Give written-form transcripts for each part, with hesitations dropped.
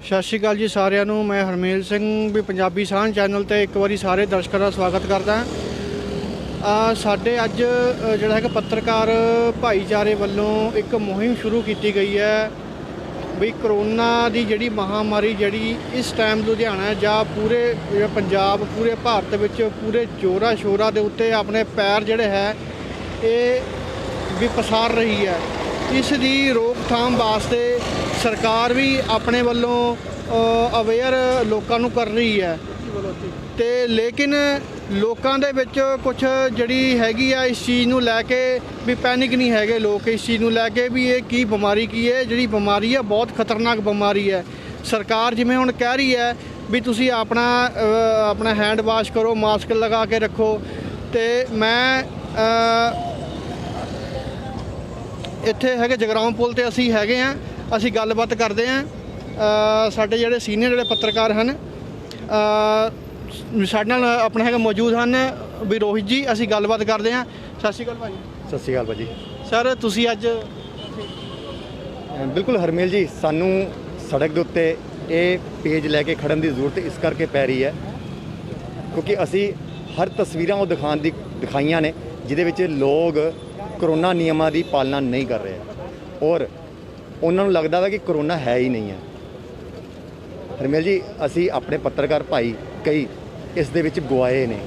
ਸਤਿ ਸ਼੍ਰੀ ਅਕਾਲ ਜੀ ਸਾਰਿਆਂ ਨੂੰ। मैं हरमेल सिंह भी पंजाबी साझ चैनल ਤੇ ਇੱਕ ਵਾਰੀ ਸਾਰੇ ਦਰਸ਼ਕਾਂ ਦਾ ਸਵਾਗਤ ਕਰਦਾ ਹਾਂ। ਸਾਡੇ ਅੱਜ ਜਿਹੜਾ ਹੈਗਾ ਪੱਤਰਕਾਰ ਭਾਈਚਾਰੇ ਵੱਲੋਂ ਇੱਕ ਮੁਹਿੰਮ ਸ਼ੁਰੂ ਕੀਤੀ ਗਈ ਹੈ ਵੀ ਕਰੋਨਾ ਦੀ ਜਿਹੜੀ ਮਹਾਮਾਰੀ ਜਿਹੜੀ ਇਸ ਟਾਈਮ ਲੁਧਿਆਣਾ ਜਾਂ ਪੂਰੇ ਪੰਜਾਬ ਪੂਰੇ ਭਾਰਤ ਵਿੱਚ ਪੂਰੇ ਜ਼ੋਰਾਂ ਸ਼ੋਰਾਂ ਦੇ ਉੱਤੇ ਆਪਣੇ ਪੈਰ ਜਿਹੜੇ ਹੈ ਇਹ ਵੀ ਪਸਾਰ ਰਹੀ ਹੈ। ਇਸ ਦੀ ਰੋਕਥਾਮ ਵਾਸਤੇ ਸਰਕਾਰ ਵੀ ਆਪਣੇ ਵੱਲੋਂ ਅਵੇਅਰ ਲੋਕਾਂ ਨੂੰ ਕਰ ਰਹੀ ਹੈ ਤੇ ਲੇਕਿਨ ਲੋਕਾਂ ਦੇ ਵਿੱਚ ਕੁਝ ਜਿਹੜੀ ਹੈਗੀ ਆ ਇਸ ਚੀਜ਼ ਨੂੰ ਲੈ ਕੇ ਵੀ ਪੈਨਿਕ ਨਹੀਂ ਹੈਗੇ ਲੋਕ ਇਸ ਚੀਜ਼ ਨੂੰ ਲੈ ਕੇ ਵੀ ਇਹ ਕੀ ਬਿਮਾਰੀ ਕੀ ਹੈ। ਜਿਹੜੀ ਬਿਮਾਰੀ ਹੈ ਬਹੁਤ ਖਤਰਨਾਕ ਬਿਮਾਰੀ ਹੈ। ਸਰਕਾਰ ਜਿਵੇਂ ਹੁਣ ਕਹਿ ਰਹੀ ਹੈ ਵੀ ਤੁਸੀਂ ਆਪਣਾ ਹੈਂਡ ਵਾਸ਼ ਕਰੋ, ਮਾਸਕ ਲਗਾ ਕੇ ਰੱਖੋ। ਤੇ ਮੈਂ ਇੱਥੇ ਹੈਗੇ ਜਗਰਾਉਂ ਪੁਲ ਤੇ ਅਸੀਂ ਹੈਗੇ ਆ, ਅਸੀਂ ਗੱਲਬਾਤ ਕਰਦੇ ਹਾਂ। ਸਾਡੇ ਜਿਹੜੇ ਸੀਨੀਅਰ ਜਿਹੜੇ ਪੱਤਰਕਾਰ ਹਨ ਸਾਡੇ ਨਾਲ ਆਪਣੇ ਹੈਗੇ ਮੌਜੂਦ ਹਨ ਵੀ ਰੋਹਿਤ ਜੀ, ਅਸੀਂ ਗੱਲਬਾਤ ਕਰਦੇ ਹਾਂ। ਸਤਿ ਸ਼੍ਰੀ ਅਕਾਲ ਭਾਜੀ। ਸਤਿ ਸ਼੍ਰੀ ਅਕਾਲ ਭਾਜੀ। ਸਰ ਤੁਸੀਂ ਅੱਜ ਬਿਲਕੁਲ ਹਰਮੇਲ ਜੀ, ਸਾਨੂੰ ਸੜਕ ਦੇ ਉੱਤੇ ਇਹ ਪੇਜ ਲੈ ਕੇ ਖੜਨ ਦੀ ਜ਼ਰੂਰਤ ਇਸ ਕਰਕੇ ਪੈ ਰਹੀ ਹੈ ਕਿਉਂਕਿ ਅਸੀਂ ਹਰ ਤਸਵੀਰਾਂ ਉਹ ਦਿਖਾਈਆਂ ਨੇ ਜਿਹਦੇ ਵਿੱਚ ਲੋਕ ਕਰੋਨਾ ਨਿਯਮਾਂ ਦੀ ਪਾਲਣਾ ਨਹੀਂ ਕਰ ਰਹੇ ਔਰ ਉਹਨਾਂ ਨੂੰ ਲੱਗਦਾ ਵਾ ਕਿ ਕਰੋਨਾ ਹੈ ਹੀ ਨਹੀਂ ਹੈ। ਹਰਮੇਲ ਜੀ, ਅਸੀਂ ਆਪਣੇ ਪੱਤਰਕਾਰ ਭਾਈ ਕਈ ਇਸ ਦੇ ਵਿੱਚ ਗਵਾਏ ਨੇ,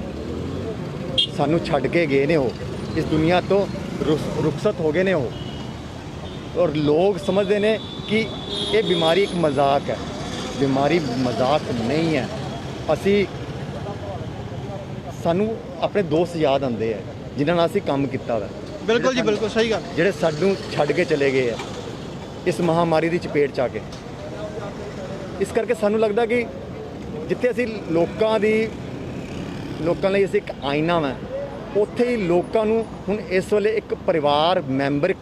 ਸਾਨੂੰ ਛੱਡ ਕੇ ਗਏ ਨੇ, ਉਹ ਇਸ ਦੁਨੀਆ ਤੋਂ ਰੁਖਸਤ ਹੋ ਗਏ ਨੇ ਉਹ। ਔਰ ਲੋਕ ਸਮਝਦੇ ਨੇ ਕਿ ਇਹ ਬਿਮਾਰੀ ਇੱਕ ਮਜ਼ਾਕ ਹੈ। ਬਿਮਾਰੀ ਮਜ਼ਾਕ ਨਹੀਂ ਹੈ। ਸਾਨੂੰ ਆਪਣੇ ਦੋਸਤ ਯਾਦ ਆਉਂਦੇ ਆ ਜਿਨ੍ਹਾਂ ਨਾਲ ਅਸੀਂ ਕੰਮ ਕੀਤਾ ਵਾ। ਬਿਲਕੁਲ ਜੀ, ਬਿਲਕੁਲ ਸਹੀ ਗੱਲ। ਜਿਹੜੇ ਸਾਨੂੰ ਛੱਡ ਕੇ ਚਲੇ ਗਏ ਆ ਇਸ ਮਹਾਮਾਰੀ ਦੀ ਚਪੇਟ 'ਚ ਆ ਕੇ। ਇਸ ਕਰਕੇ ਸਾਨੂੰ ਲੱਗਦਾ ਕਿ ਜਿੱਥੇ ਅਸੀਂ ਲੋਕਾਂ ਲਈ ਅਸੀਂ ਇੱਕ ਆਇਨਾ ਵਾ, ਉੱਥੇ ਹੀ ਲੋਕਾਂ ਨੂੰ ਹੁਣ ਇਸ ਵੇਲੇ ਇੱਕ ਪਰਿਵਾਰਿਕ ਮੈਂਬਰ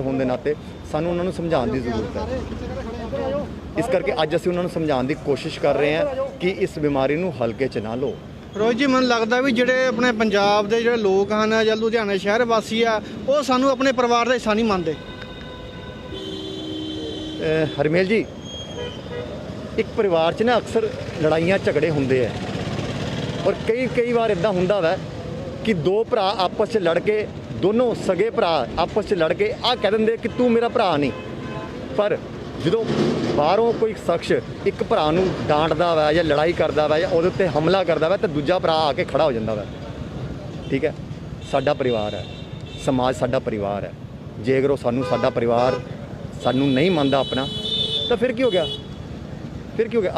ਹੋਣ ਦੇ ਨਾਤੇ ਸਾਨੂੰ ਉਹਨਾਂ ਨੂੰ ਸਮਝਾਉਣ ਦੀ ਜ਼ਰੂਰਤ ਹੈ। ਇਸ ਕਰਕੇ ਅੱਜ ਅਸੀਂ ਉਹਨਾਂ ਨੂੰ ਸਮਝਾਉਣ ਦੀ ਕੋਸ਼ਿਸ਼ ਕਰ ਰਹੇ ਹਾਂ ਕਿ ਇਸ ਬਿਮਾਰੀ ਨੂੰ ਹਲਕੇ 'ਚ ਨਾ ਲਓ। ਰੋਹਿਤ ਜੀ, ਮੈਨੂੰ ਲੱਗਦਾ ਵੀ ਜਿਹੜੇ ਆਪਣੇ ਪੰਜਾਬ ਦੇ ਜਿਹੜੇ ਲੋਕ ਹਨ ਜਾਂ ਲੁਧਿਆਣਾ ਸ਼ਹਿਰ ਵਾਸੀ ਆ, ਉਹ ਸਾਨੂੰ ਆਪਣੇ ਪਰਿਵਾਰ ਦਾ ਹਿੱਸਾ ਨਹੀਂ ਮੰਨਦੇ। ਹਰਮੇਲ ਜੀ, ਇੱਕ ਪਰਿਵਾਰ 'ਚ ਨਾ ਅਕਸਰ ਲੜਾਈਆਂ ਝਗੜੇ ਹੁੰਦੇ ਆ ਔਰ ਕਈ ਵਾਰ ਇੱਦਾਂ ਹੁੰਦਾ ਵਾ ਕਿ ਦੋ ਭਰਾ ਆਪਸ 'ਚ ਲੜ ਕੇ, ਦੋਨੋਂ ਸਗੇ ਭਰਾ ਆਪਸ 'ਚ ਲੜ ਕੇ ਆਹ ਕਹਿ ਦਿੰਦੇ ਕਿ ਤੂੰ ਮੇਰਾ ਭਰਾ ਨਹੀਂ। ਪਰ ਜਦੋਂ ਬਾਹਰੋਂ ਕੋਈ ਸ਼ਖਸ ਇੱਕ ਭਰਾ ਨੂੰ ਡਾਂਟਦਾ ਵਾ ਜਾਂ ਲੜਾਈ ਕਰਦਾ ਵਾ ਜਾਂ ਉਹਦੇ ਉੱਤੇ ਹਮਲਾ ਕਰਦਾ ਵਾ ਤਾਂ ਦੂਜਾ ਭਰਾ ਆ ਕੇ ਖੜਾ ਹੋ ਜਾਂਦਾ ਵਾ। ਠੀਕ ਹੈ, ਸਾਡਾ ਪਰਿਵਾਰ ਹੈ, ਸਮਾਜ ਸਾਡਾ ਪਰਿਵਾਰ ਹੈ। ਜੇਕਰ ਉਹ ਸਾਡਾ ਪਰਿਵਾਰ ਸਾਨੂੰ ਨਹੀਂ ਮੰਨਦਾ ਆਪਣਾ, ਤਾਂ ਫਿਰ ਕੀ ਹੋ ਗਿਆ?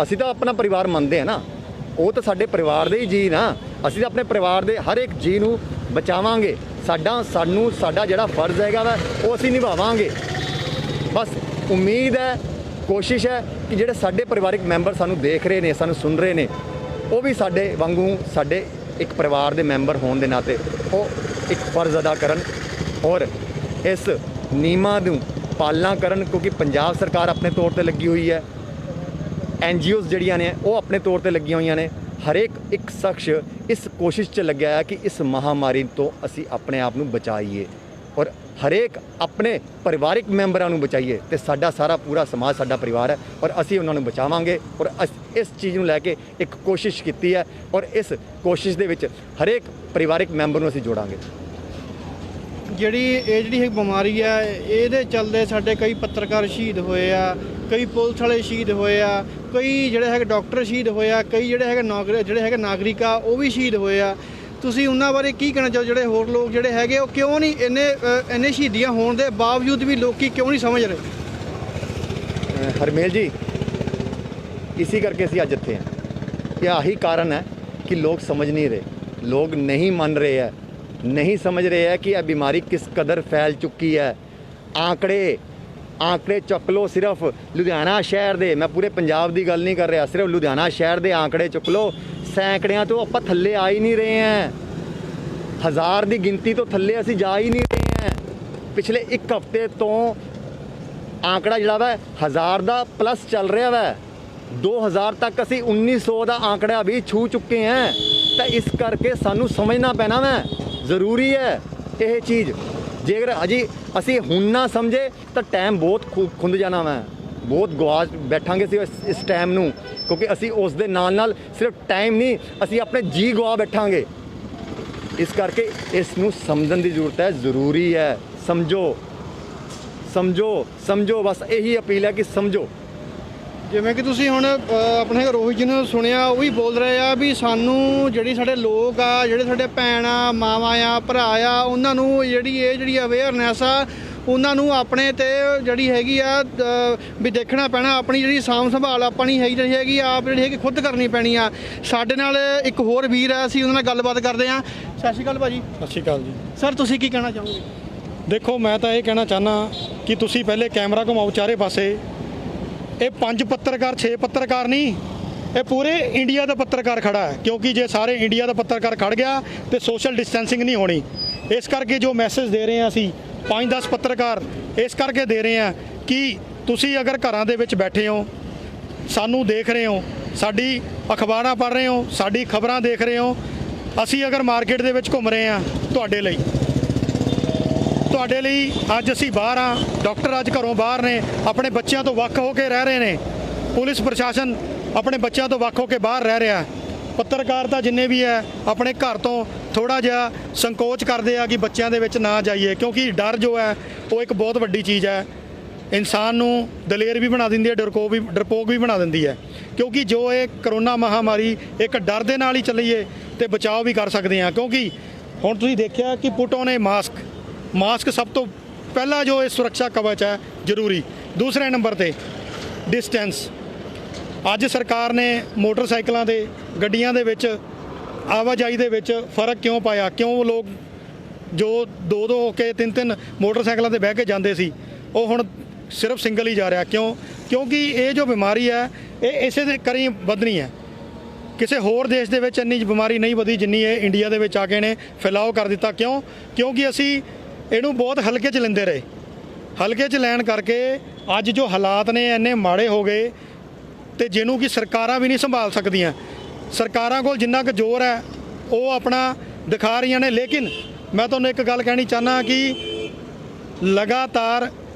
ਅਸੀਂ ਤਾਂ ਆਪਣਾ ਪਰਿਵਾਰ ਮੰਨਦੇ ਹਾਂ ਨਾ, ਉਹ ਤਾਂ ਸਾਡੇ ਪਰਿਵਾਰ ਦੇ ਹੀ ਜੀ ਨਾ। ਅਸੀਂ ਤਾਂ ਆਪਣੇ ਪਰਿਵਾਰ ਦੇ ਹਰ ਇੱਕ ਜੀ ਨੂੰ ਬਚਾਵਾਂਗੇ। ਸਾਡਾ ਜਿਹੜਾ ਫਰਜ਼ ਹੈਗਾ ਵਾ ਉਹ ਅਸੀਂ ਨਿਭਾਵਾਂਗੇ। ਬਸ ਉਮੀਦ ਹੈ, ਕੋਸ਼ਿਸ਼ ਹੈ ਕਿ ਜਿਹੜੇ ਸਾਡੇ ਪਰਿਵਾਰਿਕ ਮੈਂਬਰ ਸਾਨੂੰ ਦੇਖ ਰਹੇ ਨੇ, ਸਾਨੂੰ ਸੁਣ ਰਹੇ ਨੇ, ਉਹ ਵੀ ਸਾਡੇ ਵਾਂਗੂ ਸਾਡੇ ਇੱਕ ਪਰਿਵਾਰ ਦੇ ਮੈਂਬਰ ਹੋਣ ਦੇ ਨਾਤੇ ਉਹ ਇੱਕ ਫਰਜ਼ ਅਦਾ ਕਰਨ ਔਰ ਇਸ ਨਿਯਮਾਂ ਨੂੰ ਪਾਲਣਾ ਕਰਨ। ਕਿਉਂਕਿ ਪੰਜਾਬ ਸਰਕਾਰ ਆਪਣੇ ਤੌਰ ਤੇ ਲੱਗੀ ਹੋਈ ਹੈ, NGOs ਜਿਹੜੀਆਂ ਨੇ ਉਹ ਆਪਣੇ ਤੌਰ ਤੇ ਲੱਗੀਆਂ ਹੋਈਆਂ ਨੇ। ਹਰੇਕ ਇੱਕ ਸ਼ਖਸ ਇਸ ਕੋਸ਼ਿਸ਼ 'ਚ ਲੱਗਿਆ ਹੈ ਕਿ ਇਸ ਮਹਾਮਾਰੀ ਤੋਂ ਅਸੀਂ ਆਪਣੇ ਆਪ ਨੂੰ ਬਚਾਈਏ ਔਰ ਹਰੇਕ ਆਪਣੇ ਪਰਿਵਾਰਿਕ ਮੈਂਬਰਾਂ ਨੂੰ ਬਚਾਈਏ। ਤੇ ਸਾਡਾ ਸਾਰਾ ਪੂਰਾ ਸਮਾਜ ਸਾਡਾ ਪਰਿਵਾਰ ਹੈ ਔਰ ਅਸੀਂ ਉਹਨਾਂ ਨੂੰ ਬਚਾਵਾਂਗੇ ਔਰ ਇਸ ਚੀਜ਼ ਨੂੰ ਲੈ ਕੇ ਇੱਕ ਕੋਸ਼ਿਸ਼ ਕੀਤੀ ਹੈ ਔਰ ਇਸ ਕੋਸ਼ਿਸ਼ ਦੇ ਵਿੱਚ ਹਰੇਕ ਪਰਿਵਾਰਿਕ ਮੈਂਬਰ ਨੂੰ ਅਸੀਂ ਜੋੜਾਂਗੇ। ਜਿਹੜੀ ਬਿਮਾਰੀ ਹੈ ਇਹਦੇ ਚੱਲਦੇ ਸਾਡੇ ਕਈ ਪੱਤਰਕਾਰ ਸ਼ਹੀਦ ਹੋਏ ਆ, ਕਈ ਪੁਲਿਸ ਵਾਲੇ ਸ਼ਹੀਦ ਹੋਏ ਆ, ਕਈ ਜਿਹੜੇ ਹੈਗੇ ਡਾਕਟਰ ਸ਼ਹੀਦ ਹੋਏ ਆ, ਕਈ ਜਿਹੜੇ ਹੈਗੇ ਨਾਗਰਿਕ ਆ ਉਹ ਵੀ ਸ਼ਹੀਦ ਹੋਏ ਆ। ਤੁਸੀਂ ਉਹਨਾਂ ਬਾਰੇ ਕੀ ਕਹਿਣਾ ਚਾਹੋ? ਜਿਹੜੇ ਹੋਰ ਲੋਕ ਜਿਹੜੇ ਹੈਗੇ ਉਹ ਕਿਉਂ ਨਹੀਂ ਇੰਨੇ ਸ਼ਹੀਦੀਆਂ ਹੋਣ ਦੇ ਬਾਵਜੂਦ ਵੀ ਲੋਕੀ ਕਿਉਂ ਨਹੀਂ ਸਮਝ ਰਹੇ? ਹਰਮੇਲ ਜੀ, ਇਸੇ ਕਰਕੇ ਅਸੀਂ ਅੱਜ ਇੱਥੇ ਹਾਂ। ਇਹ ਆਹੀ ਕਾਰਨ ਹੈ ਕਿ ਲੋਕ ਸਮਝ ਨਹੀਂ ਰਹੇ, ਲੋਕ ਨਹੀਂ ਮੰਨ ਰਹੇ ਹੈ, नहीं समझ रहे हैं कि यह बीमारी किस कदर फैल चुकी है। आंकड़े चुक लो, सिर्फ लुधियाना शहर दे, मैं पूरे पंजाब की गल नहीं कर रहा, सिर्फ लुधियाना शहर दे आंकड़े चुक लो, सैकड़ियाँ तो आप थल्ले आ ही नहीं रहे हैं। 1000 की गिनती तो थल्ले असी जा ही नहीं रहे हैं। पिछले एक हफ्ते तो आंकड़ा जिहड़ा वा 1000 का प्लस चल रहा वै, 2000 तक असी 1900 का आंकड़ा भी छू चुके हैं। तो इस करके सानू समझना पैना वै, ਜ਼ਰੂਰੀ ਹੈ ਇਹ ਚੀਜ਼। ਜੇਕਰ ਅਜੀ ਅਸੀਂ ਹੁਣ ਨਾ ਸਮਝੇ ਤਾਂ ਟਾਈਮ ਬਹੁਤ ਖੁੰਦ ਜਾਣਾ ਵਾ। ਬਹੁਤ ਗਵਾਚ ਬੈਠਾਂਗੇ ਸੀ ਇਸ ਟਾਈਮ ਨੂੰ, ਕਿਉਂਕਿ ਅਸੀਂ ਉਸ ਦੇ ਨਾਲ ਸਿਰਫ ਟਾਈਮ ਨਹੀਂ, ਅਸੀਂ ਆਪਣੇ ਜੀ ਗਵਾ ਬੈਠਾਂਗੇ। ਇਸ ਕਰਕੇ ਇਸ ਨੂੰ ਸਮਝਣ ਦੀ ਜ਼ਰੂਰਤ ਹੈ, ਜ਼ਰੂਰੀ ਹੈ। ਸਮਝੋ ਬਸ ਇਹੀ ਅਪੀਲ ਹੈ ਕਿ ਸਮਝੋ। ਜਿਵੇਂ ਕਿ ਤੁਸੀਂ ਹੁਣ ਆਪਣੇ ਰੋਹਿਤ ਜੀ ਨੂੰ ਸੁਣਿਆ, ਉਹ ਵੀ ਬੋਲ ਰਹੇ ਆ ਵੀ ਸਾਨੂੰ ਜਿਹੜੀ ਸਾਡੇ ਲੋਕ ਆ, ਜਿਹੜੇ ਸਾਡੇ ਭੈਣ ਆ, ਮਾਵਾਂ ਆ, ਭਰਾ ਆ, ਉਹਨਾਂ ਨੂੰ ਜਿਹੜੀ ਅਵੇਅਰਨੈਸ ਆ, ਉਹਨਾਂ ਨੂੰ ਆਪਣੇ ਤੇ ਜਿਹੜੀ ਹੈਗੀ ਆ ਵੀ ਦੇਖਣਾ ਪੈਣਾ। ਆਪਣੀ ਜਿਹੜੀ ਸਾਂਭ ਸੰਭਾਲ ਆਪਣੀ ਹੈਗੀ ਆਪ ਜਿਹੜੀ ਹੈਗੀ ਖੁਦ ਕਰਨੀ ਪੈਣੀ ਆ। ਸਾਡੇ ਨਾਲ ਇੱਕ ਹੋਰ ਵੀਰ ਆ, ਅਸੀਂ ਉਹਨਾਂ ਨਾਲ ਗੱਲਬਾਤ ਕਰਦੇ ਹਾਂ। ਸਤਿ ਸ਼੍ਰੀ ਅਕਾਲ ਭਾਜੀ। ਸਤਿ ਸ਼੍ਰੀ ਅਕਾਲ ਜੀ। ਸਰ ਤੁਸੀਂ ਕੀ ਕਹਿਣਾ ਚਾਹੋਗੇ? ਦੇਖੋ, ਮੈਂ ਤਾਂ ਇਹ ਕਹਿਣਾ ਚਾਹੁੰਦਾ ਕਿ ਤੁਸੀਂ ਪਹਿਲੇ ਕੈਮਰਾ ਘੁਮਾਓ ਚਾਰੇ ਪਾਸੇ। ਇਹ 5 ਪੱਤਰਕਾਰ 6 ਪੱਤਰਕਾਰ ਨਹੀਂ, ਇਹ ਪੂਰੇ ਇੰਡੀਆ ਦਾ ਪੱਤਰਕਾਰ ਖੜਾ ਹੈ, ਕਿਉਂਕਿ ਜੇ ਸਾਰੇ ਇੰਡੀਆ ਦਾ ਪੱਤਰਕਾਰ ਖੜ ਗਿਆ ਤੇ ਸੋਸ਼ਲ ਡਿਸਟੈਂਸਿੰਗ ਨਹੀਂ ਹੋਣੀ। ਇਸ ਕਰਕੇ ਜੋ ਮੈਸੇਜ ਦੇ ਰਹੇ ਹਾਂ ਅਸੀਂ 5-10 ਪੱਤਰਕਾਰ ਇਸ ਕਰਕੇ ਦੇ ਰਹੇ ਹਾਂ ਕਿ ਤੁਸੀਂ ਅਗਰ ਘਰਾਂ ਦੇ ਵਿੱਚ ਬੈਠੇ ਹੋ, ਸਾਨੂੰ ਦੇਖ ਰਹੇ ਹੋ, ਸਾਡੀ ਅਖਬਾਰਾਂ ਪੜ੍ਹ ਰਹੇ ਹੋ, ਸਾਡੀ ਖਬਰਾਂ ਦੇਖ ਰਹੇ ਹੋ, ਅਸੀਂ ਅਗਰ ਮਾਰਕੀਟ ਦੇ ਵਿੱਚ ਘੁੰਮ ਰਹੇ ਹਾਂ ਤੁਹਾਡੇ ਲਈ ਅੱਜ ਅਸੀਂ ਬਾਹਰ ਆ, ਡਾਕਟਰ ਅੱਜ ਘਰੋਂ ਬਾਹਰ ਨੇ, ਆਪਣੇ ਬੱਚਿਆਂ ਤੋਂ ਵੱਖ ਹੋ ਕੇ ਰਹਿ ਰਹੇ ਨੇ, ਪੁਲਿਸ ਪ੍ਰਸ਼ਾਸਨ ਆਪਣੇ ਬੱਚਿਆਂ ਤੋਂ ਵੱਖ ਹੋ ਕੇ ਬਾਹਰ ਰਹਿ ਰਿਹਾ। ਪੱਤਰਕਾਰ ਤਾਂ ਜਿੰਨੇ ਵੀ ਹੈ ਆਪਣੇ ਘਰ ਤੋਂ ਥੋੜ੍ਹਾ ਜਿਹਾ ਸੰਕੋਚ ਕਰਦੇ ਆ ਕਿ ਬੱਚਿਆਂ ਦੇ ਵਿੱਚ ਨਾ ਜਾਈਏ, ਕਿਉਂਕਿ ਡਰ ਜੋ ਹੈ ਉਹ ਇੱਕ ਬਹੁਤ ਵੱਡੀ ਚੀਜ਼ ਹੈ। ਇਨਸਾਨ ਨੂੰ ਦਲੇਰ ਵੀ ਬਣਾ ਦਿੰਦੀ ਹੈ, ਡਰਪੋਕ ਵੀ ਬਣਾ ਦਿੰਦੀ ਹੈ। ਕਿਉਂਕਿ ਜੋ ਇਹ ਕਰੋਨਾ ਮਹਾਮਾਰੀ ਇੱਕ ਡਰ ਦੇ ਨਾਲ ਹੀ ਚੱਲੀਏ ਤੇ ਬਚਾਅ ਵੀ ਕਰ ਸਕਦੇ ਹਾਂ। ਕਿਉਂਕਿ ਹੁਣ ਤੁਸੀਂ ਦੇਖਿਆ ਕਿ ਪੁੱਟ ਔਨ ਏ ਮਾਸਕ ਸਭ ਤੋਂ ਪਹਿਲਾ ਜੋ ਇਹ ਸੁਰੱਖਿਆ ਕਵਚ ਹੈ ਜ਼ਰੂਰੀ। ਦੂਸਰੇ ਨੰਬਰ ਤੇ ਡਿਸਟੈਂਸ। ਅੱਜ ਸਰਕਾਰ ਨੇ ਮੋਟਰਸਾਈਕਲਾਂ ਦੇ ਗੱਡੀਆਂ ਦੇ ਵਿੱਚ ਆਵਾਜਾਈ ਦੇ ਵਿੱਚ ਫਰਕ ਕਿਉਂ ਪਾਇਆ? ਕਿਉਂ ਲੋਕ ਜੋ 2-2 ਹੋ ਕੇ 3-3 ਮੋਟਰਸਾਈਕਲਾਂ ਤੇ ਬਹਿ ਕੇ ਜਾਂਦੇ ਸੀ ਉਹ ਹੁਣ ਸਿਰਫ ਸਿੰਗਲ ਹੀ ਜਾ ਰਿਹਾ? ਕਿਉਂਕਿ ਇਹ ਜੋ ਬਿਮਾਰੀ ਹੈ ਇਹ ਇਸੇ ਦੇ ਕਰੀ ਵਧਣੀ ਹੈ। ਕਿਸੇ ਹੋਰ ਦੇਸ਼ ਦੇ ਵਿੱਚ ਇੰਨੀ ਬਿਮਾਰੀ ਨਹੀਂ ਵਧੀ ਜਿੰਨੀ ਇਹ ਇੰਡੀਆ ਦੇ ਵਿੱਚ ਆ ਕੇ ਨੇ ਫੈਲਾਅ ਕਰ ਦਿੱਤਾ। ਕਿਉਂਕਿ ਅਸੀਂ ਇਹਨੂੰ ਬਹੁਤ ਹਲਕੇ 'ਚ ਲੈਂਦੇ ਰਹੇ। ਹਲਕੇ 'ਚ ਲੈਣ ਕਰਕੇ ਅੱਜ ਜੋ ਹਾਲਾਤ ਨੇ ਇੰਨੇ ਮਾੜੇ ਹੋ ਗਏ ਤੇ ਜਿਹਨੂੰ ਕਿ ਸਰਕਾਰਾਂ ਵੀ ਨਹੀਂ ਸੰਭਾਲ ਸਕਦੀਆਂ। ਸਰਕਾਰਾਂ ਕੋਲ ਜਿੰਨਾ ਕੁ ਜ਼ੋਰ ਹੈ ਉਹ ਆਪਣਾ ਦਿਖਾ ਰਹੀਆਂ ਨੇ, ਲੇਕਿਨ ਮੈਂ ਤੁਹਾਨੂੰ ਇੱਕ ਗੱਲ ਕਹਿਣੀ ਚਾਹੁੰਦਾ ਕਿ ਲਗਾਤਾਰ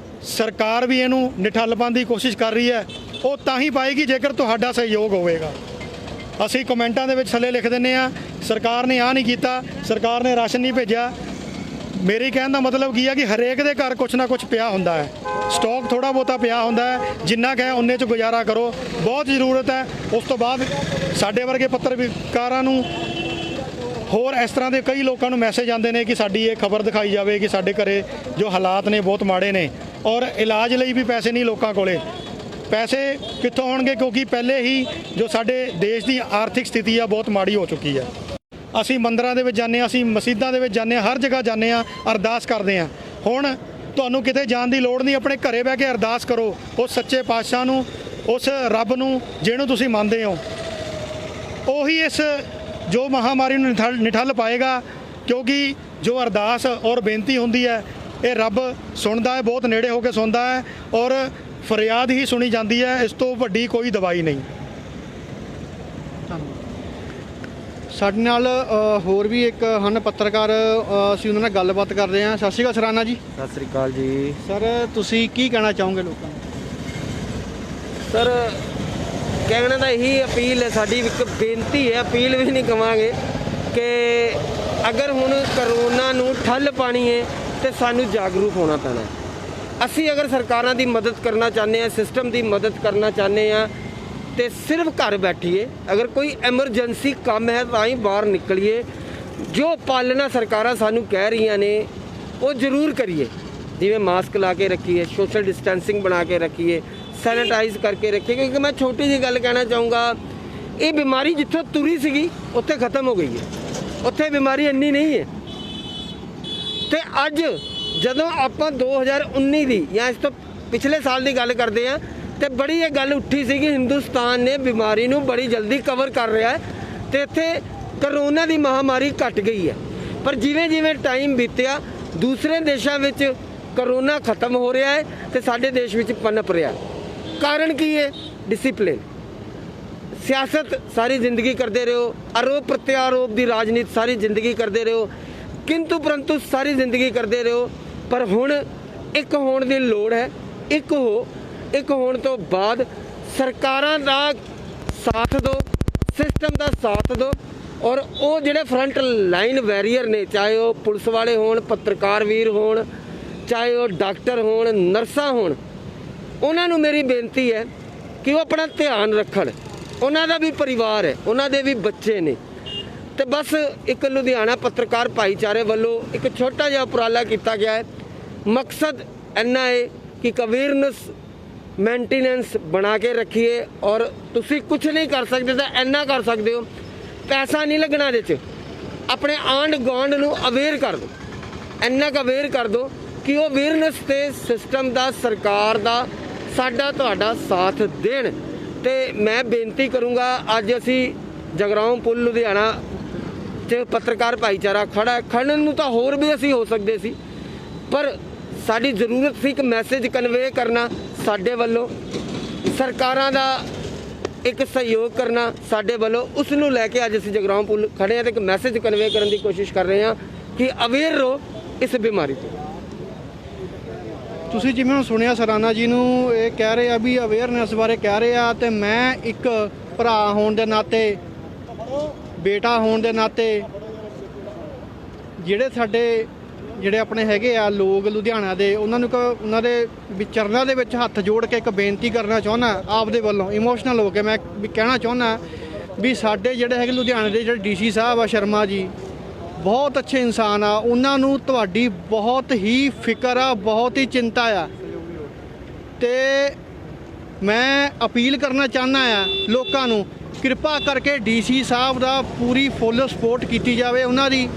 ਸਰਕਾਰ ਵੀ ਇਹਨੂੰ ਨਿਠੱਲ ਪਾਉਣ ਦੀ ਕੋਸ਼ਿਸ਼ ਕਰ ਰਹੀ ਹੈ। ਉਹ ਤਾਂ ਹੀ ਪਾਏਗੀ ਜੇਕਰ ਤੁਹਾਡਾ ਸਹਿਯੋਗ ਹੋਵੇਗਾ। ਅਸੀਂ ਕਮੈਂਟਾਂ ਦੇ ਵਿੱਚ ਥੱਲੇ ਲਿਖ ਦਿੰਦੇ ਹਾਂ ਸਰਕਾਰ ਨੇ ਆਹ ਨਹੀਂ ਕੀਤਾ, ਸਰਕਾਰ ਨੇ ਰਾਸ਼ਨ ਨਹੀਂ ਭੇਜਿਆ। ਮੇਰੇ ਕਹਿਣ ਦਾ ਮਤਲਬ ਕੀ ਹੈ ਕਿ ਹਰੇਕ ਦੇ ਘਰ ਕੁਛ ਨਾ ਕੁਛ ਪਿਆ ਹੁੰਦਾ ਹੈ, ਸਟਾਕ ਥੋੜ੍ਹਾ ਬਹੁਤਾ ਪਿਆ ਹੁੰਦਾ ਹੈ, ਜਿੰਨਾ ਕੁ ਹੈ ਉਨੇ 'ਚ ਗੁਜ਼ਾਰਾ ਕਰੋ। ਬਹੁਤ ਜ਼ਰੂਰਤ ਹੈ। ਉਸ ਤੋਂ ਬਾਅਦ ਸਾਡੇ ਵਰਗੇ ਪੱਤਰਕਾਰਾਂ ਨੂੰ ਹੋਰ ਇਸ ਤਰ੍ਹਾਂ ਦੇ ਕਈ ਲੋਕਾਂ ਨੂੰ ਮੈਸੇਜ ਆਉਂਦੇ ਨੇ ਕਿ ਸਾਡੀ ਇਹ ਖਬਰ ਦਿਖਾਈ ਜਾਵੇ ਕਿ ਸਾਡੇ ਘਰੇ ਜੋ ਹਾਲਾਤ ਨੇ ਬਹੁਤ ਮਾੜੇ ਨੇ, ਔਰ ਇਲਾਜ ਲਈ ਵੀ ਪੈਸੇ ਨਹੀਂ ਲੋਕਾਂ ਕੋਲੇ। ਪੈਸੇ ਕਿੱਥੋਂ ਹੋਣਗੇ? ਕਿਉਂਕਿ ਪਹਿਲੇ ਹੀ ਜੋ ਸਾਡੇ ਦੇਸ਼ ਦੀ ਆਰਥਿਕ ਸਥਿਤੀ ਆ ਬਹੁਤ ਮਾੜੀ ਹੋ ਚੁੱਕੀ ਹੈ। ਅਸੀਂ ਮੰਦਰਾਂ ਦੇ ਵਿੱਚ ਜਾਂਦੇ ਹਾਂ, ਅਸੀਂ ਮਸਜਿਦਾਂ ਦੇ ਵਿੱਚ ਜਾਂਦੇ ਹਾਂ, ਹਰ ਜਗ੍ਹਾ ਜਾਂਦੇ ਹਾਂ, ਅਰਦਾਸ ਕਰਦੇ ਹਾਂ। ਹੁਣ ਤੁਹਾਨੂੰ ਕਿਤੇ ਜਾਣ ਦੀ ਲੋੜ ਨਹੀਂ, ਆਪਣੇ ਘਰੇ ਬਹਿ ਕੇ ਅਰਦਾਸ ਕਰੋ ਉਸ ਸੱਚੇ ਪਾਤਸ਼ਾਹ ਨੂੰ, ਉਸ ਰੱਬ ਨੂੰ ਜਿਹਨੂੰ ਤੁਸੀਂ ਮੰਨਦੇ ਹੋ। ਉਹੀ ਇਸ ਜੋ ਮਹਾਮਾਰੀ ਨੂੰ ਨਿਠੱਲ ਪਾਏਗਾ। ਕਿਉਂਕਿ ਜੋ ਅਰਦਾਸ ਔਰ ਬੇਨਤੀ ਹੁੰਦੀ ਹੈ ਇਹ ਰੱਬ ਸੁਣਦਾ ਹੈ, ਬਹੁਤ ਨੇੜੇ ਹੋ ਕੇ ਸੁਣਦਾ ਹੈ, ਔਰ ਫਰਿਆਦ ਹੀ ਸੁਣੀ ਜਾਂਦੀ ਹੈ। ਇਸ ਤੋਂ ਵੱਡੀ ਕੋਈ ਦਵਾਈ ਨਹੀਂ। ਸਾਡੇ ਨਾਲ ਹੋਰ ਵੀ ਇੱਕ ਹਨ ਪੱਤਰਕਾਰ, ਅਸੀਂ ਉਹਨਾਂ ਨਾਲ ਗੱਲਬਾਤ ਕਰਦੇ ਹਾਂ। ਸਤਿ ਸ਼੍ਰੀ ਅਕਾਲ ਸਰਾਨਾ ਜੀ। ਸਤਿ ਸ੍ਰੀ ਅਕਾਲ ਜੀ। ਸਰ ਤੁਸੀਂ ਕੀ ਕਹਿਣਾ ਚਾਹੋਗੇ ਲੋਕਾਂ ਨੂੰ? ਸਰ ਕਹਿਣਾ ਤਾਂ ਇਹੀ ਅਪੀਲ ਹੈ, ਸਾਡੀ ਇੱਕ ਬੇਨਤੀ ਹੈ, ਅਪੀਲ ਵੀ ਨਹੀਂ ਕਵਾਂਗੇ ਕਿ ਅਗਰ ਹੁਣ ਕਰੋਨਾ ਨੂੰ ਠੱਲ ਪਾਣੀ ਹੈ ਤੇ ਸਾਨੂੰ ਜਾਗਰੂਕ ਹੋਣਾ ਪੈਣਾ। ਅਸੀਂ ਅਗਰ ਸਰਕਾਰਾਂ ਦੀ ਮਦਦ ਕਰਨਾ ਚਾਹੁੰਦੇ ਹਾਂ, ਸਿਸਟਮ ਦੀ ਮਦਦ ਕਰਨਾ ਚਾਹੁੰਦੇ ਹਾਂ ਤੇ ਸਿਰਫ ਘਰ ਬੈਠੀਏ। ਅਗਰ ਕੋਈ ਐਮਰਜੈਂਸੀ ਕੰਮ ਹੈ ਤਾਂ ਹੀ ਬਾਹਰ ਨਿਕਲੀਏ। ਜੋ ਪਾਲਣਾ ਸਰਕਾਰਾਂ ਸਾਨੂੰ ਕਹਿ ਰਹੀਆਂ ਨੇ ਉਹ ਜ਼ਰੂਰ ਕਰੀਏ, ਜਿਵੇਂ ਮਾਸਕ ਲਾ ਕੇ ਰੱਖੀਏ, ਸੋਸ਼ਲ ਡਿਸਟੈਂਸਿੰਗ ਬਣਾ ਕੇ ਰੱਖੀਏ, ਸੈਨੀਟਾਈਜ਼ ਕਰਕੇ ਰੱਖੀਏ। ਕਿਉਂਕਿ ਮੈਂ ਛੋਟੀ ਜਿਹੀ ਗੱਲ ਕਹਿਣਾ ਚਾਹੂੰਗਾ, ਇਹ ਬਿਮਾਰੀ ਜਿੱਥੋਂ ਤੁਰੀ ਸੀਗੀ ਉੱਥੇ ਖਤਮ ਹੋ ਗਈ ਹੈ, ਉੱਥੇ ਬਿਮਾਰੀ ਇੰਨੀ ਨਹੀਂ ਹੈ। ਤੇ ਅੱਜ ਜਦੋਂ ਆਪਾਂ 2019 ਦੀ ਜਾਂ ਇਸ ਤੋਂ ਪਿਛਲੇ ਸਾਲ ਦੀ ਗੱਲ ਕਰਦੇ ਹਾਂ ਤੇ ਬੜੀ ਇਹ ਗੱਲ ਉੱਠੀ ਸੀ ਕਿ ਹਿੰਦੁਸਤਾਨ ਨੇ ਬਿਮਾਰੀ ਨੂੰ ਬੜੀ ਜਲਦੀ ਕਵਰ ਕਰ ਰਿਹਾ ਹੈ ਤੇ ਇੱਥੇ ਕਰੋਨਾ ਦੀ ਮਹਾਮਾਰੀ ਘਟ ਗਈ ਹੈ। ਪਰ ਜਿਵੇਂ ਜਿਵੇਂ ਟਾਈਮ ਬੀਤਿਆ ਦੂਸਰੇ ਦੇਸ਼ਾਂ ਵਿੱਚ ਕਰੋਨਾ ਖਤਮ ਹੋ ਰਿਹਾ ਹੈ ਤੇ ਸਾਡੇ ਦੇਸ਼ ਵਿੱਚ ਪਨਪ ਰਿਹਾ। ਕਾਰਨ ਕੀ ਹੈ? ਡਿਸਿਪਲਿਨ। ਸਿਆਸਤ ਸਾਰੀ ਜ਼ਿੰਦਗੀ ਕਰਦੇ ਰਹੋ, ਆਰੋਪ ਪ੍ਰਤਿਆਰੋਪ ਦੀ ਰਾਜਨੀਤੀ ਸਾਰੀ ਜ਼ਿੰਦਗੀ ਕਰਦੇ ਰਹੋ, ਕਿੰਤੂ ਪਰੰਤੂ ਸਾਰੀ ਜ਼ਿੰਦਗੀ ਕਰਦੇ ਰਹੋ। ਪਰ ਹੁਣ ਇੱਕ ਹੋਣ ਦੀ ਲੋੜ ਹੈ। ਇੱਕ ਹੋ ਇੱਕ ਹੋਣ ਤੋਂ ਬਾਅਦ ਸਰਕਾਰਾਂ ਦਾ ਸਾਥ ਦਿਓ, ਸਿਸਟਮ ਦਾ ਸਾਥ ਦਿਓ, ਔਰ ਉਹ ਜਿਹੜੇ ਫਰੰਟ ਲਾਈਨ ਵੈਰੀਅਰ ਨੇ, ਚਾਹੇ ਉਹ ਪੁਲਿਸ ਵਾਲੇ ਹੋਣ, ਪੱਤਰਕਾਰ ਵੀਰ ਹੋਣ, ਚਾਹੇ ਉਹ ਡਾਕਟਰ ਹੋਣ, ਨਰਸਾਂ ਹੋਣ, ਉਹਨਾਂ ਨੂੰ ਮੇਰੀ ਬੇਨਤੀ ਹੈ ਕਿ ਉਹ ਆਪਣਾ ਧਿਆਨ ਰੱਖਣ। ਉਹਨਾਂ ਦਾ ਵੀ ਪਰਿਵਾਰ ਹੈ, ਉਹਨਾਂ ਦੇ ਵੀ ਬੱਚੇ ਨੇ। ਤੇ ਬਸ ਇੱਕ ਲੁਧਿਆਣਾ ਪੱਤਰਕਾਰ ਭਾਈਚਾਰੇ ਵੱਲੋਂ ਇੱਕ ਛੋਟਾ ਜਿਹਾ ਉਪਰਾਲਾ ਕੀਤਾ ਗਿਆ ਹੈ। ਮਕਸਦ ਇੰਨਾ ਹੈ ਕਿ ਅਵੇਅਰਨੈਸ ਮੇਨਟੇਨੈਂਸ ਬਣਾ ਕੇ ਰੱਖੀਏ, ਔਰ ਤੁਸੀਂ ਕੁਝ ਨਹੀਂ ਕਰ ਸਕਦੇ ਤਾਂ ਇੰਨਾ ਕਰ ਸਕਦੇ ਹੋ, ਪੈਸਾ ਨਹੀਂ ਲੱਗਣਾ ਇਹਦੇ 'ਚ, ਆਪਣੇ ਆਂਢ ਗੁਆਂਢ ਨੂੰ ਅਵੇਅਰ ਕਰ ਦਿਓ, ਇੰਨਾ ਕੁ ਅਵੇਅਰ ਕਰ ਦਿਓ ਕਿ ਉਹ ਅਵੇਅਰਨੈਸ ਤੇ ਸਿਸਟਮ ਦਾ, ਸਰਕਾਰ ਦਾ, ਸਾਡਾ ਤੁਹਾਡਾ ਸਾਥ ਦੇਣ। ਤੇ ਮੈਂ ਬੇਨਤੀ ਕਰੂੰਗਾ, ਅੱਜ ਅਸੀਂ ਜਗਰਾਉਂ ਪੁਲ ਲੁਧਿਆਣਾ 'ਚ ਪੱਤਰਕਾਰ ਭਾਈਚਾਰਾ ਖੜਨ ਨੂੰ ਤਾਂ ਹੋਰ ਵੀ ਅਸੀਂ ਹੋ ਸਕਦੇ ਸੀ, ਪਰ ਸਾਡੀ ਜ਼ਰੂਰਤ ਸੀ ਇੱਕ ਮੈਸੇਜ ਕਨਵੇ ਕਰਨਾ ਸਾਡੇ ਵੱਲੋਂ, ਸਰਕਾਰਾਂ ਦਾ ਇੱਕ ਸਹਿਯੋਗ ਕਰਨਾ ਸਾਡੇ ਵੱਲੋਂ। ਉਸ ਨੂੰ ਲੈ ਕੇ ਅੱਜ ਅਸੀਂ ਜਗਰਾਉਂ ਪੁਲ ਖੜੇ ਹਾਂ ਤੇ ਇੱਕ ਮੈਸੇਜ ਕਨਵੇ ਕਰਨ ਦੀ ਕੋਸ਼ਿਸ਼ ਕਰ ਰਹੇ ਹਾਂ ਕਿ ਅਵੇਅਰ ਰਹੋ ਇਸ ਬਿਮਾਰੀ ਤੋਂ। ਤੁਸੀਂ ਜਿਵੇਂ ਹੁਣ ਸੁਣਿਆ ਸਰਾਣਾ ਜੀ ਨੂੰ, ਇਹ ਕਹਿ ਰਹੇ ਆ ਵੀ ਅਵੇਅਰਨੈਸ ਬਾਰੇ ਕਹਿ ਰਹੇ ਆ, ਤੇ ਮੈਂ ਇੱਕ ਭਰਾ ਹੋਣ ਦੇ ਨਾਤੇ, ਬੇਟਾ ਹੋਣ ਦੇ ਨਾਤੇ, ਜਿਹੜੇ ਆਪਣੇ ਹੈਗੇ ਆ ਲੋਕ ਲੁਧਿਆਣਾ ਦੇ, ਉਹਨਾਂ ਨੂੰ ਉਹਨਾਂ ਦੇ ਚਰਨਾਂ ਦੇ ਵਿੱਚ ਹੱਥ ਜੋੜ ਕੇ ਇੱਕ ਬੇਨਤੀ ਕਰਨਾ ਚਾਹੁੰਦਾ ਆਪਦੇ ਵੱਲੋਂ, ਇਮੋਸ਼ਨਲ ਹੋ ਕੇ ਮੈਂ ਵੀ ਕਹਿਣਾ ਚਾਹੁੰਦਾ ਵੀ ਸਾਡੇ ਜਿਹੜੇ ਹੈਗੇ ਲੁਧਿਆਣੇ ਦੇ ਜਿਹੜੇ ਡੀਸੀ ਸਾਹਿਬ ਆ ਸ਼ਰਮਾ ਜੀ, ਬਹੁਤ ਅੱਛੇ ਇਨਸਾਨ ਆ, ਉਹਨਾਂ ਨੂੰ ਤੁਹਾਡੀ ਬਹੁਤ ਹੀ ਫਿਕਰ ਆ, ਬਹੁਤ ਹੀ ਚਿੰਤਾ ਆ। ਤੇ ਮੈਂ ਅਪੀਲ ਕਰਨਾ ਚਾਹੁੰਦਾ ਆ ਲੋਕਾਂ ਨੂੰ, ਕਿਰਪਾ ਕਰਕੇ ਡੀਸੀ ਸਾਹਿਬ ਦਾ ਪੂਰੀ ਫੁੱਲ ਸਪੋਰਟ ਕੀਤੀ ਜਾਵੇ, ਉਹਨਾਂ ਦੀ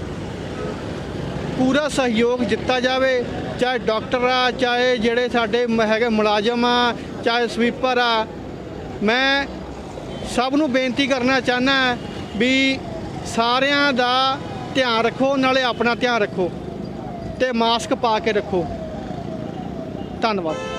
ਪੂਰਾ ਸਹਿਯੋਗ ਦਿੱਤਾ ਜਾਵੇ, ਚਾਹੇ ਡਾਕਟਰ ਆ, ਚਾਹੇ ਜਿਹੜੇ ਸਾਡੇ ਹੈਗੇ ਮੁਲਾਜ਼ਮ ਆ, ਚਾਹੇ ਸਵੀਪਰ ਆ। ਮੈਂ ਸਭ ਨੂੰ ਬੇਨਤੀ ਕਰਨਾ ਚਾਹੁੰਦਾ ਵੀ ਸਾਰਿਆਂ ਦਾ ਧਿਆਨ ਰੱਖੋ, ਨਾਲੇ ਆਪਣਾ ਧਿਆਨ ਰੱਖੋ ਤੇ ਮਾਸਕ ਪਾ ਕੇ ਰੱਖੋ। ਧੰਨਵਾਦ।